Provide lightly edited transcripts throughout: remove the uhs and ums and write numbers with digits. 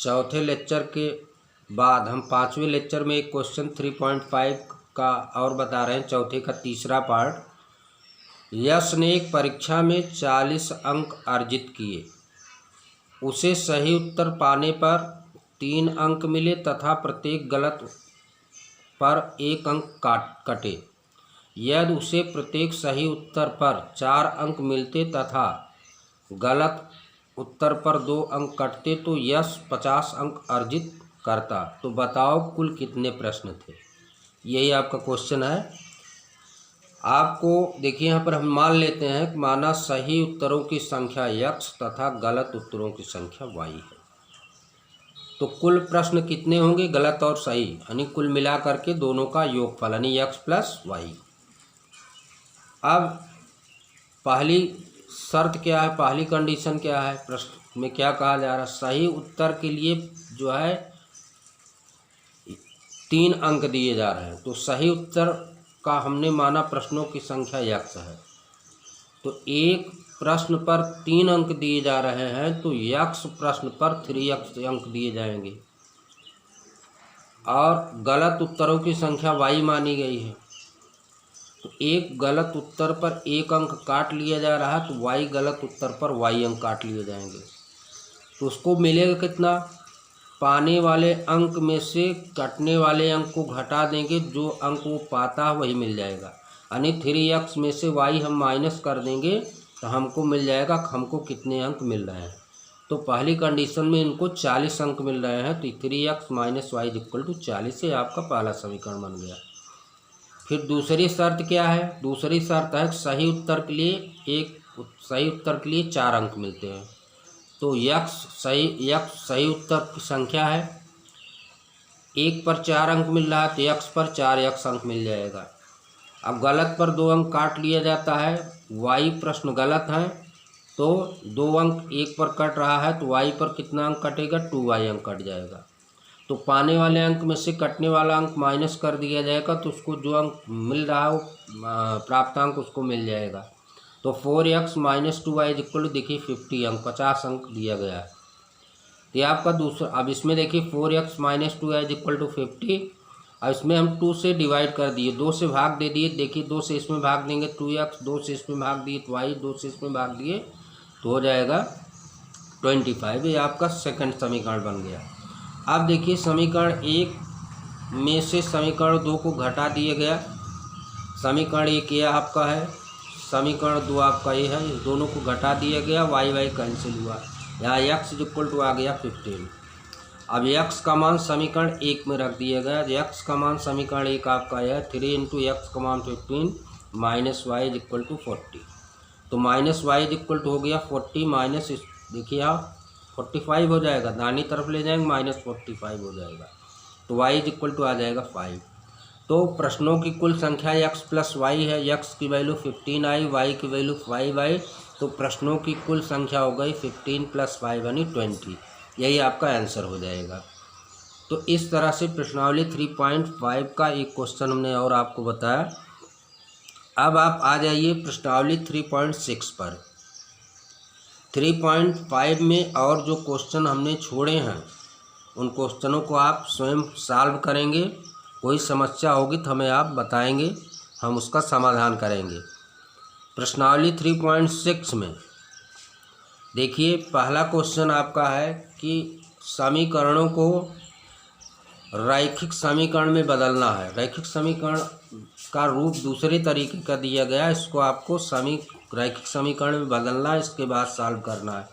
चौथे लेक्चर के बाद हम पांचवें लेक्चर में एक क्वेश्चन 3.5 का और बता रहे हैं, चौथे का तीसरा पार्ट। यश ने एक परीक्षा में 40 अंक अर्जित किए। उसे सही उत्तर पाने पर 3 अंक मिले तथा प्रत्येक गलत पर 1 अंक कटे। यदि उसे प्रत्येक सही उत्तर पर 4 अंक मिलते तथा गलत उत्तर पर 2 अंक कटते तो यश 50 अंक अर्जित करता। तो बताओ कुल कितने प्रश्न थे। यही आपका क्वेश्चन है। आपको देखिए यहाँ पर हम मान लेते हैं कि माना सही उत्तरों की संख्या x तथा गलत उत्तरों की संख्या y है। तो कुल प्रश्न कितने होंगे, गलत और सही, यानी कुल मिला करके दोनों का योगफल यानी x प्लस y। अब पहली शर्त क्या है, पहली कंडीशन क्या है, प्रश्न में क्या कहा जा रहा है, सही उत्तर के लिए जो है 3 अंक दिए जा रहे हैं। तो सही उत्तर का हमने माना प्रश्नों की संख्या x है, तो एक प्रश्न पर 3 अंक दिए जा रहे हैं, तो x प्रश्न पर 3x अंक दिए जाएंगे। और गलत उत्तरों की संख्या y मानी गई है, तो एक गलत उत्तर पर 1 अंक काट लिया जा रहा है, तो y गलत उत्तर पर y अंक काट लिए जाएंगे। तो उसको मिलेगा कितना, पाने वाले अंक में से कटने वाले अंक को घटा देंगे, जो अंक वो पाता है वही मिल जाएगा। यानी 3x में से y हम माइनस कर देंगे तो हमको मिल जाएगा हमको कितने अंक मिल रहे हैं। तो पहली कंडीशन में इनको 40 अंक मिल रहे हैं, तो 3x minus Y equal to 40 से आपका पहला समीकरण बन गया। फिर दूसरी शर्त क्या है, दूसरी शर्त है सही उत्तर के लिए 4 अंक मिलते हैं। तो x सही उत्तर की संख्या है, 1 पर 4 अंक मिल रहा है, तो x पर 4x अंक मिल जाएगा। अब गलत पर 2 अंक काट लिया जाता है, y प्रश्न गलत है, तो 2 अंक 1 पर कट रहा है, तो y पर कितना अंक कटेगा, 2y अंक कट जाएगा। तो पाने वाले अंक में से कटने वाला अंक माइनस कर दिया जाएगा, तो उसको जो अंक मिल रहा है वो प्राप्तांक उसको मिल जाएगा। तो 4x minus 2y equal to देखिए 50 अंक, 50 अंक दिया गया है। तो ये आपका दूसरा। अब इसमें देखिए 4x minus 2y equal to 50। अब इसमें हम 2 से डिवाइड कर दिए, 2 से भाग दे दिए। देखिए 2 से इसमें भाग देंगे 2x, 2 से इसमें भाग दिए तो y, 2 से इसमें भाग दिए तो हो जाएगा 25। ये आपका सेकंड समीकरण बन गया। अब देखिए समीकरण 1 में से समीकरण 2 को घटा दिया गया। समीकरण 1 ये आपका है, समीकरण 2 आपका ये है, इस दोनों को घटा दिया गया, y कैंसिल हुआ। यहाँ x इक्वल टू आ गया 15। अब x का मान समीकरण 1 में रख दिया गया। x का मान समीकरण 1 आपका है 3 इंटू एक्स का मान 15 माइनस वाई इक्वल टू 40। तो माइनस वाई इक्वल टू हो गया 40 माइनस, देखिए यहाँ 45 हो जाएगा, दाहिनी तरफ ले जाएंगे -45 हो जाएगा, तो y इक्वल टू आ जाएगा 5। तो प्रश्नों की कुल संख्या x प्लस वाई है, x की वैल्यू 15 आई, y की वैल्यू 5 आई, तो प्रश्नों की कुल संख्या हो गई 15 प्लस 5 यानी 20। यही आपका आंसर हो जाएगा। तो इस तरह से प्रश्नावली 3.5 का एक क्वेश्चन हमने और आपको बताया। अब आप आ जाइए प्रश्नावली 3.6 पर। 3.5 में और जो क्वेश्चन हमने छोड़े हैं उन क्वेश्चनों को आप स्वयं सॉल्व करेंगे। कोई समस्या होगी तो हमें आप बताएंगे, हम उसका समाधान करेंगे। प्रश्नावली 3.6 में देखिए पहला क्वेश्चन आपका है कि समीकरणों को रैखिक समीकरण में बदलना है। रैखिक समीकरण का रूप दूसरे तरीके का दिया गया है, इसको आपको रैखिक समीकरण में बदलना है, इसके बाद सॉल्व करना है।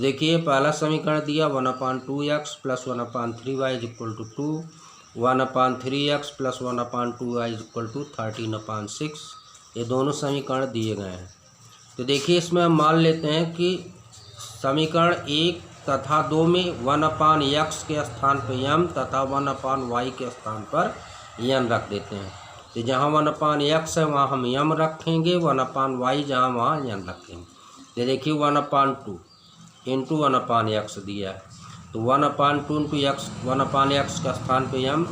देखिए पहला समीकरण दिया 1/2x plus 1/3y equal to 2, 1/3x plus 1/2y equal to 13/6। ये दोनों समीकरण दिए गए हैं। तो देखिए इसमें हम मान लेते हैं कि समीकरण 1 तथा 2 में 1/x के स्थान पर m तथा 1/y के स्थान पर n रख देते हैं। तो जहाँ 1/x है वहाँ हम m रखेंगे, 1/y जहाँ वहाँ n रखेंगे। तो देखिए 1/2 इंटू 1/x दिया है, तो 1/2 इंटू x 1/x का स्थान पे m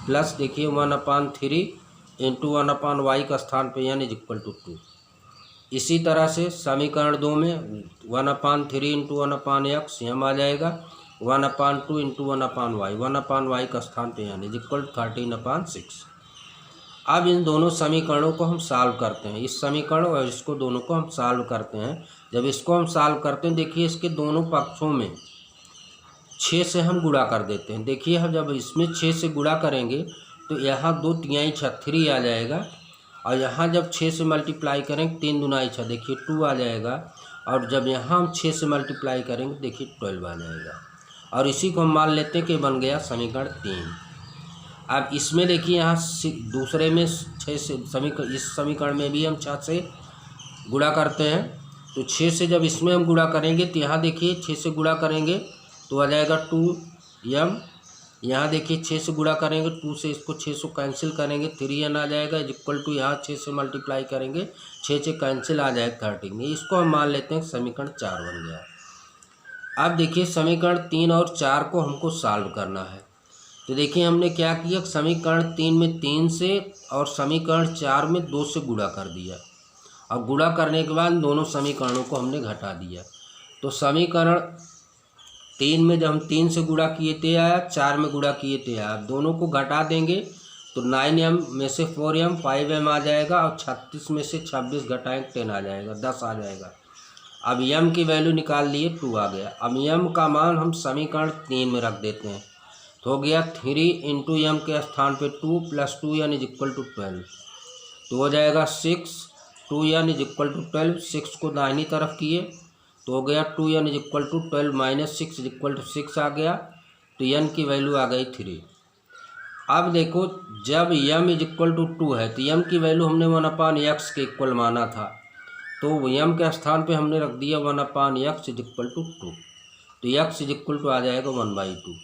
प्लस देखिए 1/3 इंटू 1/y का स्थान पे n इज इक्वल टू 2। इसी तरह से समीकरण 2 में 1/3 इंटू 1/x m आ जाएगा, 1/2 इंटू 1/y, 1/y का स्थान पे n इज इक्वल टू 13/6। अब इन दोनों समीकरणों को हम सॉल्व करते हैं, इस समीकरण और इसको दोनों को हम सॉल्व करते हैं। जब इसको हम सॉल्व करते हैं, देखिए इसके दोनों पक्षों में 6 से हम गुणा कर देते हैं। देखिए हम जब इसमें 6 से गुणा करेंगे तो यहाँ 2 तिहाई 3 आ जाएगा, और यहाँ जब 6 से मल्टीप्लाई करेंगे 3 दूना 6, देखिए 2 आ जाएगा, और जब यहाँ हम 6 से मल्टीप्लाई करेंगे देखिए 12 आ जाएगा, और इसी को हम मान लेते हैं कि बन गया समीकरण 3। अब इसमें देखिए यहाँ दूसरे में 6 से इस समीकरण में भी हम 6 से गुणा करते हैं, तो 6 से जब इसमें हम गुणा करेंगे तो यहाँ देखिए 6 से गुणा करेंगे तो आ जाएगा 2m, यहाँ देखिए 6 से गुणा करेंगे 2 से, इसको 6 से कैंसिल करेंगे 3n आ जाएगा इज इक्वल टू, यहाँ 6 से मल्टीप्लाई करेंगे 6 से कैंसिल आ जाएगा 13। इसको हम मान लेते हैं समीकरण 4 बन गया। अब देखिए समीकरण 3 और 4 को हमको सॉल्व करना है, तो देखिए हमने क्या किया, समीकरण 3 में 3 से और समीकरण 4 में 2 से गुणा कर दिया, और गुणा करने के बाद दोनों समीकरणों को हमने घटा दिया। तो समीकरण 3 में जब हम 3 से गुणा किए थे आया, 4 में गुणा किए थे आया, दोनों को घटा देंगे तो 9m में से 4m 5m आ जाएगा, और 36 में से 26 घटाएंगे 10 आ जाएगा, 10 आ जाएगा। अब m की वैल्यू निकाल लिए 2 आ गया। अब m का मान हम समीकरण 3 में रख देते हैं, तो हो गया 3 इंटू m के स्थान पे 2 plus 2n is equal to 12, तो हो जाएगा 6, 2n इज इक्वल टू 12, 6 को दाहिनी तरफ किए तो हो गया 2n is equal to 12 minus 6 is equal to 6 आ गया, तो n की वैल्यू आ गई 3। अब देखो जब m इज इक्वल टू 2 है तो m की वैल्यू हमने 1/x के इक्वल माना था, तो m के स्थान पे हमने रख दिया 1/x इज इक्वल टू 2, तो x इज इक्वल टू आ जाएगा 1/2।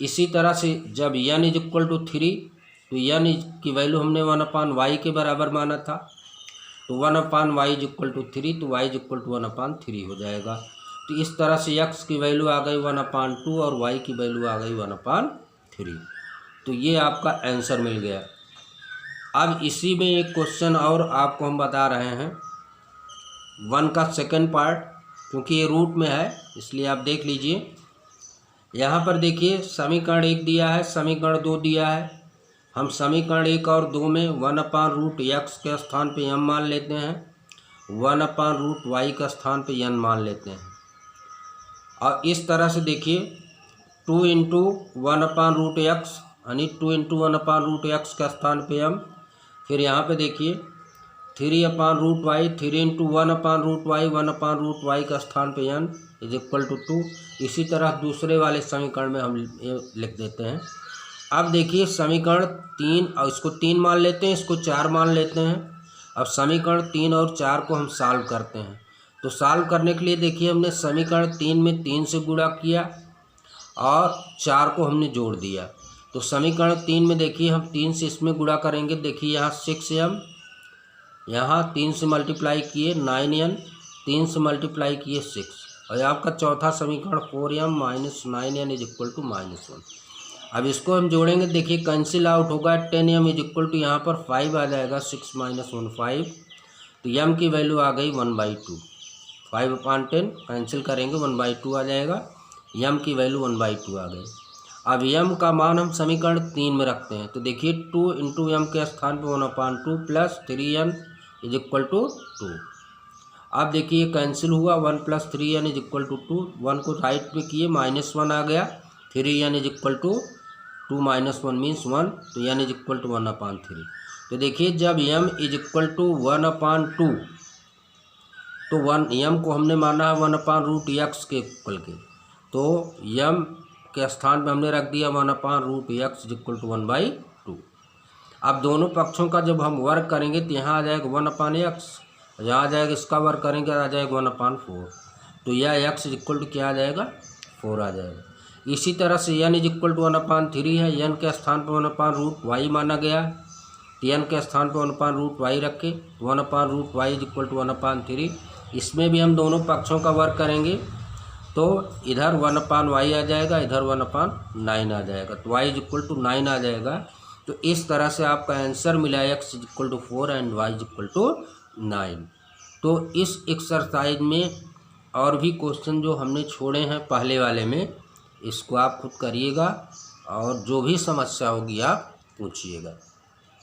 इसी तरह से जब n इज इक्वल टू 3 तो n की वैल्यू हमने 1/y के बराबर माना था, तो 1/y इज इक्वल टू 3, तो y इज इक्वल टू 1/3 हो जाएगा। तो इस तरह से x की वैल्यू आ गई 1/2 और y की वैल्यू आ गई 1/3, तो ये आपका आंसर मिल गया। अब इसी में एक क्वेश्चन और आपको हम बता रहे हैं, 1 का सेकंड पार्ट, क्योंकि ये रूट में है इसलिए आप देख लीजिए। यहाँ पर देखिए समीकरण 1 दिया है, समीकरण 2 दिया है। हम समीकरण 1 और 2 में 1/√x के स्थान पे m मान लेते हैं, 1/√y का स्थान पे n मान लेते हैं, और इस तरह से देखिए 2 इंटू 1/√x यानी 2 इंटू 1/√x का स्थान पे m, फिर यहाँ पे देखिए 3/√y, 3 इंटू 1/√y, 1/√y का स्थान पे n इज इक्वल टू 2। इसी तरह दूसरे वाले समीकरण में हम ये लिख देते हैं। अब देखिए समीकरण 3, और इसको 3 मान लेते हैं, इसको 4 मान लेते हैं। अब समीकरण 3 और 4 को हम सॉल्व करते हैं, तो सॉल्व करने के लिए देखिए हमने समीकरण 3 में 3 से गुणा किया और 4 को हमने जोड़ दिया। तो समीकरण 3 में देखिए हम 3 से इसमें गुणा करेंगे, देखिए यहाँ 6m, यहाँ 3 से मल्टीप्लाई किए 9n, 3 से मल्टीप्लाई किए 6, और आपका चौथा समीकरण 4m minus 9n is equal to -1। अब इसको हम जोड़ेंगे, देखिए कैंसिल आउट होगा, 10m इज इक्वल टू यहाँ पर 5 आ जाएगा, 6 माइनस 1 5, तो m की वैल्यू आ गई 1/2, 5/10 कैंसिल करेंगे 1/2 आ जाएगा, m की वैल्यू 1/2 आ गई। अब m का मान हम समीकरण 3 में रखते हैं, तो देखिए 2 इंटू m के स्थान पर 1/2 plus 3n is equal to 2। अब देखिए कैंसिल हुआ, 1 plus 3n is equal to 2, 1 को राइट में किए -1 आ गया, 3n is equal to 2 minus 1 means 1, तो n इज इक्वल टू 1/3। तो देखिए जब m इज इक्वल टू 1/2, तो m को हमने माना है 1/√x के इक्वल के, तो m के स्थान पे हमने रख दिया 1/√x इज इक्वल टू 1/2। अब दोनों पक्षों का जब हम वर्क करेंगे तो यहाँ आ जाएगा 1/x, यहाँ आ जाएगा, इसका वर्क करेंगे आ जाएगा 1/4, तो यह x इज इक्वल टू क्या आ जाएगा 4 आ जाएगा। इसी तरह से n इज इक्वल टू 1/3 है, n के स्थान पर 1/√y माना गया, तो n के स्थान पर 1/√y रखे, 1/√y इज इक्वल टू 1/3। इसमें भी हम दोनों पक्षों का वर्क करेंगे, तो इधर 1/y आ जाएगा, इधर 1/9 आ जाएगा, तो y इज इक्वल टू 9 आ जाएगा। तो इस तरह से आपका आंसर मिला x is equal to 4 and y is equal to 9। तो इस एक्सरसाइज में और भी क्वेश्चन जो हमने छोड़े हैं पहले वाले में, इसको आप खुद करिएगा और जो भी समस्या होगी आप पूछिएगा।